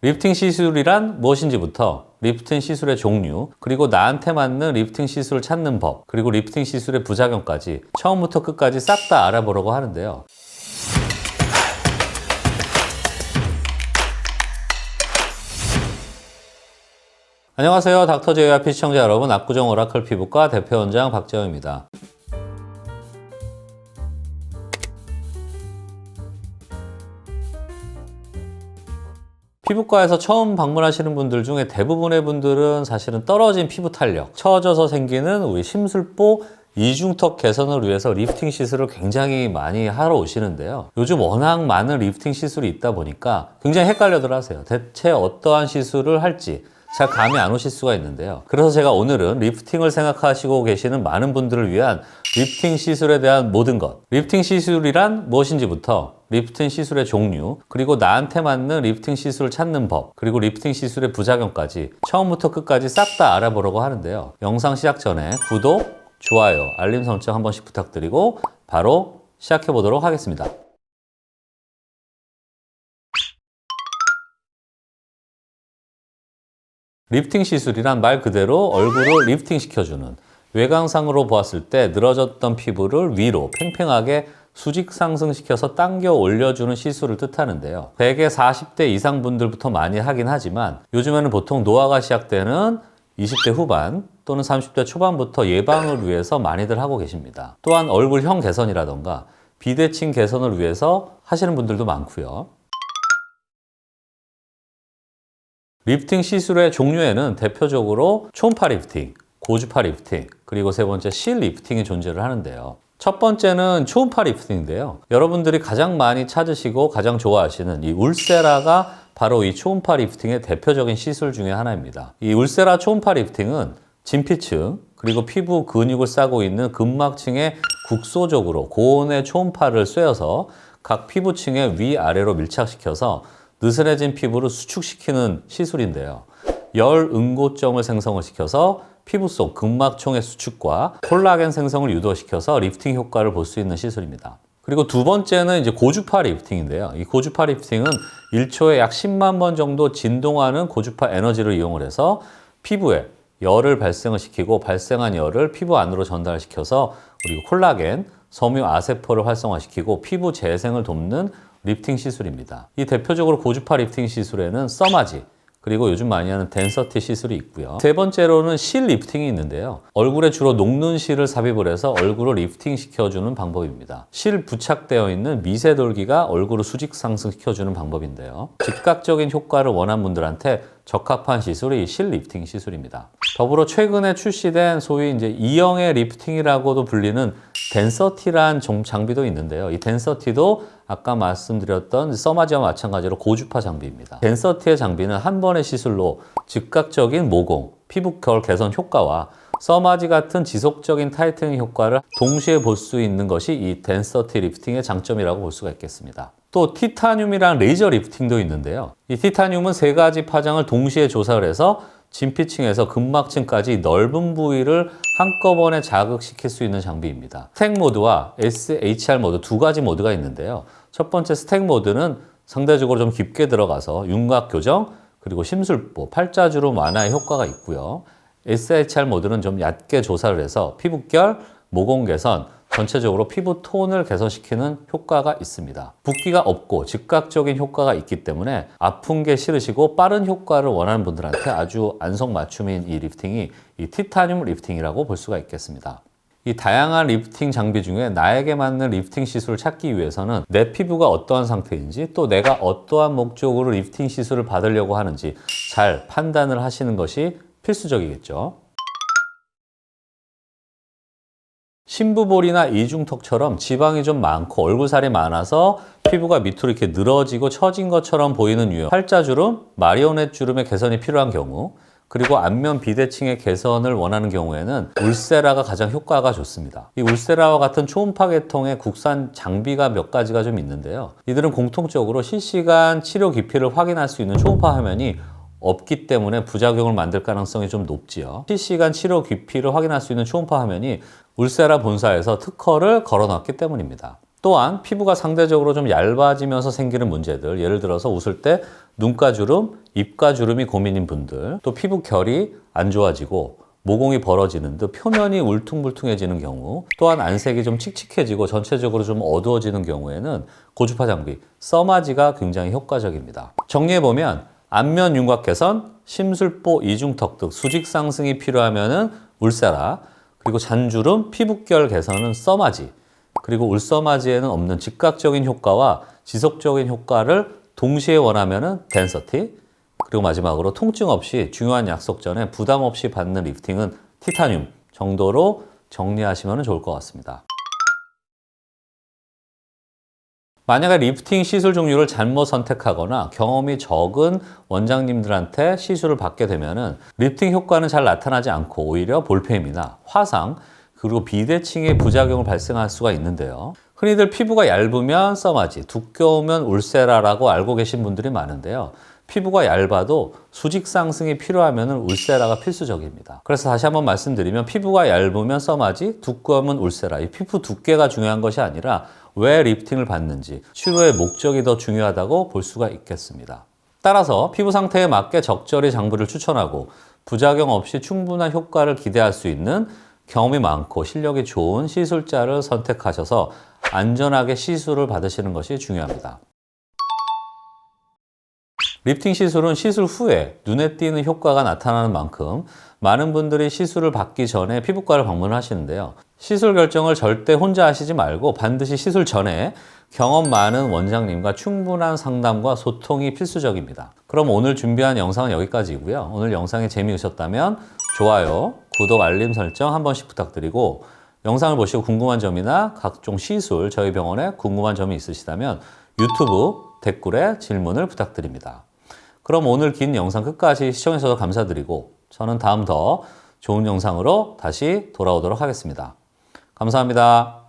리프팅 시술이란 무엇인지부터 리프팅 시술의 종류, 그리고 나한테 맞는 리프팅 시술을 찾는 법, 그리고 리프팅 시술의 부작용까지 처음부터 끝까지 싹 다 알아보려고 하는데요. 안녕하세요. 닥터제이와피 시청자 여러분, 압구정 오라클 피부과 대표원장 박재호입니다. 피부과에서 처음 방문하시는 분들 중에 대부분의 분들은 사실은 떨어진 피부 탄력, 처져서 생기는 우리 심술보 이중턱 개선을 위해서 리프팅 시술을 굉장히 많이 하러 오시는데요. 요즘 워낙 많은 리프팅 시술이 있다 보니까 굉장히 헷갈려들 하세요. 대체 어떠한 시술을 할지 잘 감이 안 오실 수가 있는데요. 그래서 제가 오늘은 리프팅을 생각하시고 계시는 많은 분들을 위한 리프팅 시술에 대한 모든 것, 리프팅 시술이란 무엇인지부터 리프팅 시술의 종류, 그리고 나한테 맞는 리프팅 시술을 찾는 법, 그리고 리프팅 시술의 부작용까지 처음부터 끝까지 싹 다 알아보려고 하는데요. 영상 시작 전에 구독, 좋아요, 알림 설정 한 번씩 부탁드리고 바로 시작해 보도록 하겠습니다. 리프팅 시술이란 말 그대로 얼굴을 리프팅 시켜주는, 외관상으로 보았을 때 늘어졌던 피부를 위로 팽팽하게 수직 상승시켜서 당겨 올려주는 시술을 뜻하는데요. 대개 40대 이상 분들부터 많이 하긴 하지만 요즘에는 보통 노화가 시작되는 20대 후반 또는 30대 초반부터 예방을 위해서 많이들 하고 계십니다. 또한 얼굴형 개선이라던가 비대칭 개선을 위해서 하시는 분들도 많고요. 리프팅 시술의 종류에는 대표적으로 초음파 리프팅, 고주파 리프팅, 그리고 세 번째 실 리프팅이 존재를 하는데요. 첫 번째는 초음파 리프팅인데요. 여러분들이 가장 많이 찾으시고 가장 좋아하시는 이 울세라가 바로 이 초음파 리프팅의 대표적인 시술 중에 하나입니다. 이 울세라 초음파 리프팅은 진피층, 그리고 피부 근육을 싸고 있는 근막층에 국소적으로 고온의 초음파를 쐬어서 각 피부층의 위아래로 밀착시켜서 느슨해진 피부를 수축시키는 시술인데요. 열 응고점을 생성을 시켜서 피부 속 근막총의 수축과 콜라겐 생성을 유도시켜서 리프팅 효과를 볼 수 있는 시술입니다. 그리고 두 번째는 이제 고주파 리프팅인데요. 이 고주파 리프팅은 1초에 약 10만 번 정도 진동하는 고주파 에너지를 이용을 해서 피부에 열을 발생을 시키고 발생한 열을 피부 안으로 전달시켜서 그리고 콜라겐, 섬유 아세포를 활성화시키고 피부 재생을 돕는 리프팅 시술입니다. 이 대표적으로 고주파 리프팅 시술에는 써마지, 그리고 요즘 많이 하는 덴서티 시술이 있고요. 세 번째로는 실 리프팅이 있는데요. 얼굴에 주로 녹는 실을 삽입을 해서 얼굴을 리프팅 시켜주는 방법입니다. 실 부착되어 있는 미세돌기가 얼굴을 수직 상승시켜주는 방법인데요. 즉각적인 효과를 원하는 분들한테 적합한 시술이 실 리프팅 시술입니다. 더불어 최근에 출시된 소위 이제 E형의 리프팅이라고도 불리는 덴서티란 장비도 있는데요. 이 덴서티도 아까 말씀드렸던 써마지와 마찬가지로 고주파 장비입니다. 덴서티의 장비는 한 번의 시술로 즉각적인 모공, 피부결 개선 효과와 써마지 같은 지속적인 타이트닝 효과를 동시에 볼 수 있는 것이 이 덴서티 리프팅의 장점이라고 볼 수가 있겠습니다. 또 티타늄이랑 레이저 리프팅도 있는데요. 이 티타늄은 세 가지 파장을 동시에 조사를 해서 진피층에서 근막층까지 넓은 부위를 한꺼번에 자극시킬 수 있는 장비입니다. 스택 모드와 SHR 모드 두 가지 모드가 있는데요. 첫 번째 스택 모드는 상대적으로 좀 깊게 들어가서 윤곽 교정, 그리고 심술보, 팔자주름 완화의 효과가 있고요. SHR 모드는 좀 얕게 조사를 해서 피부결, 모공 개선, 전체적으로 피부 톤을 개선시키는 효과가 있습니다. 붓기가 없고 즉각적인 효과가 있기 때문에 아픈 게 싫으시고 빠른 효과를 원하는 분들한테 아주 안성맞춤인 이 리프팅이 이 티타늄 리프팅이라고 볼 수가 있겠습니다. 이 다양한 리프팅 장비 중에 나에게 맞는 리프팅 시술을 찾기 위해서는 내 피부가 어떠한 상태인지, 또 내가 어떠한 목적으로 리프팅 시술을 받으려고 하는지 잘 판단을 하시는 것이 필수적이겠죠. 심부볼이나 이중턱처럼 지방이 좀 많고 얼굴살이 많아서 피부가 밑으로 이렇게 늘어지고 처진 것처럼 보이는 유형, 팔자주름, 마리오넷 주름의 개선이 필요한 경우, 그리고 안면 비대칭의 개선을 원하는 경우에는 울세라가 가장 효과가 좋습니다. 이 울세라와 같은 초음파 계통의 국산 장비가 몇 가지가 좀 있는데요. 이들은 공통적으로 실시간 치료 깊이를 확인할 수 있는 초음파 화면이 없기 때문에 부작용을 만들 가능성이 좀 높지요. 실시간 치료 깊이를 확인할 수 있는 초음파 화면이 울세라 본사에서 특허를 걸어놨기 때문입니다. 또한 피부가 상대적으로 좀 얇아지면서 생기는 문제들, 예를 들어서 웃을 때 눈가 주름, 입가 주름이 고민인 분들, 또 피부 결이 안 좋아지고 모공이 벌어지는 듯 표면이 울퉁불퉁해지는 경우, 또한 안색이 좀 칙칙해지고 전체적으로 좀 어두워지는 경우에는 고주파 장비 써마지가 굉장히 효과적입니다. 정리해보면 안면 윤곽 개선, 심술보, 이중턱 등 수직 상승이 필요하면은 울세라, 그리고 잔주름, 피부결 개선은 써마지, 그리고 울써마지에는 없는 즉각적인 효과와 지속적인 효과를 동시에 원하면은 덴서티, 그리고 마지막으로 통증 없이 중요한 약속 전에 부담 없이 받는 리프팅은 티타늄 정도로 정리하시면 좋을 것 같습니다. 만약에 리프팅 시술 종류를 잘못 선택하거나 경험이 적은 원장님들한테 시술을 받게 되면은 리프팅 효과는 잘 나타나지 않고 오히려 볼펜이나 화상, 그리고 비대칭의 부작용을 발생할 수가 있는데요. 흔히들 피부가 얇으면 써마지, 두꺼우면 울세라라고 알고 계신 분들이 많은데요. 피부가 얇아도 수직 상승이 필요하면 울세라가 필수적입니다. 그래서 다시 한번 말씀드리면 피부가 얇으면 써마지, 두꺼우면 울세라. 이 피부 두께가 중요한 것이 아니라 왜 리프팅을 받는지, 치료의 목적이 더 중요하다고 볼 수가 있겠습니다. 따라서 피부 상태에 맞게 적절히 장부를 추천하고 부작용 없이 충분한 효과를 기대할 수 있는 경험이 많고 실력이 좋은 시술자를 선택하셔서 안전하게 시술을 받으시는 것이 중요합니다. 리프팅 시술은 시술 후에 눈에 띄는 효과가 나타나는 만큼 많은 분들이 시술을 받기 전에 피부과를 방문하시는데요. 시술 결정을 절대 혼자 하시지 말고 반드시 시술 전에 경험 많은 원장님과 충분한 상담과 소통이 필수적입니다. 그럼 오늘 준비한 영상은 여기까지고요. 오늘 영상이 재미있으셨다면 좋아요, 구독, 알림 설정 한 번씩 부탁드리고, 영상을 보시고 궁금한 점이나 각종 시술, 저희 병원에 궁금한 점이 있으시다면 유튜브 댓글에 질문을 부탁드립니다. 그럼 오늘 긴 영상 끝까지 시청해주셔서 감사드리고 저는 다음 더 좋은 영상으로 다시 돌아오도록 하겠습니다. 감사합니다.